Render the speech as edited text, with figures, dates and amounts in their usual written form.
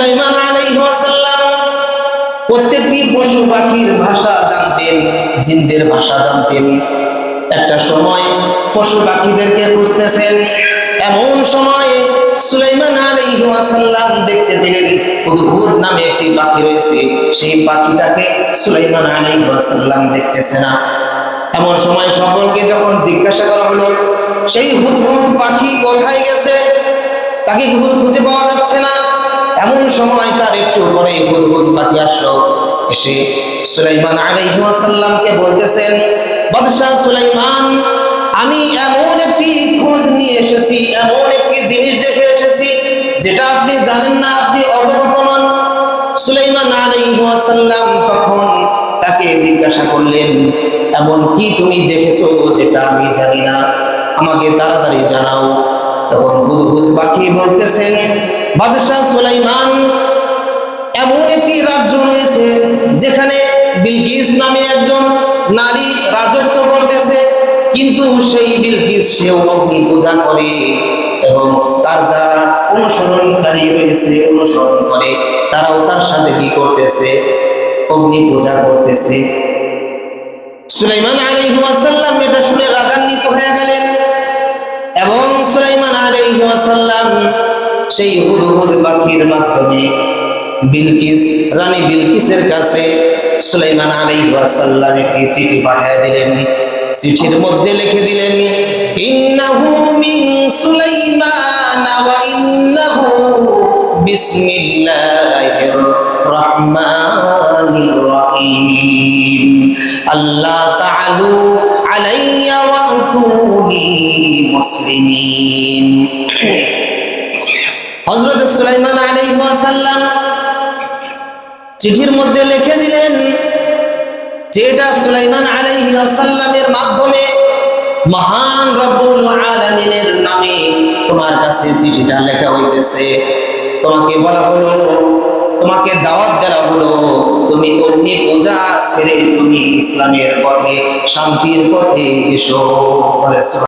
সুলাইমান আলাইহিস সালাম প্রত্যেকটি পশু পাখির ভাষা জানতেন, জিনদের ভাষা জানতেন। একটা সময় পশু পাখিদেরকে খুঁজতেছেন, এমন সময় সুলাইমান আলাইহিস সালাম দেখতে পেলেন হুদহুদ নামে একটি পাখি রয়েছে। সেই পাখিটাকে সুলাইমান আলাইহিস সালাম দেখতেছে না। এমন সময় সকলকে যখন জিজ্ঞাসা করা হলো সেই হুদহুদ পাখি কোথায় গেছে, তাকে খুঁজে পাওয়া যাচ্ছে না। এমন সময় তার একটু পরে হুদহুদ পাখি আসলো, এসে সুলাইমান আলাইহিস সালামকে বলতেছেন, বাদশাহ সুলাইমান, আমি এমন একটি খোঁজ নিয়ে এসেছি, এমন একটি জিনিস দেখে এসেছি যেটা আপনি জানেন না, আপনি অবগত নন। সুলাইমান আলাইহিস সালাম তখন তাকে জিজ্ঞাসা করলেন, এমন কি তুমি দেখেছো যেটা আমি জানি না, আমাকে তাড়াতাড়ি জানাও। তখন হুদহুদ পাখি বলতেছেন, বাদশাহ সুলাইমান, এমন একটি রাজ্য রয়েছে যেখানে বিলকিস নামে একজন নারী রাজত্ব করতেছে, কিন্তু সেই বিলকিস সেও অগ্নি পূজা করে এবং তার যারা অনুসরণকারী রয়েছে, অনুসরণ করে, তারাও তার সাথে কি করতেছে, অগ্নি পূজা করতেছে। সুলাইমান আলাইহিস সালাম এটা শুনে রাগান্বিত হয়ে গেলেন এবং সুলাইমান আলাইহিস সালাম সেই হুদহুদ পাখির মাধ্যমে বিলকিস, রানী বিলকিসের কাছে সুলাইমান আলাইহিস সালাম একটি চিঠি পাঠিয়ে দিলেন। চিঠির মধ্যে লিখে দিলেন, ইন্নাহু মিন সুলাইমান ওয়া ইন্নাহু বিসমিল্লাহির রহমানির রহিম, আল্লাহ তাআলু আলাইয়া ওয়া আতুনি মুসলিমিন। হযরত সুলাইমান আলাইহিস সালাম চিঠির মধ্যে লিখে দিলেন, যেটা সুলাইমান আলাইহিস সালামের মাধ্যমে মহান রব্বুল আলামিনের নামে তোমার কাছে চিঠিটা লেখা হইতেছে। তোমাকে বলা হলো, তোমাকে দাওয়াত দেওয়া হলো, তুমি অগ্নি পূজা ছেড়ে তুমি ইসলামের পথে, শান্তির পথে এসো।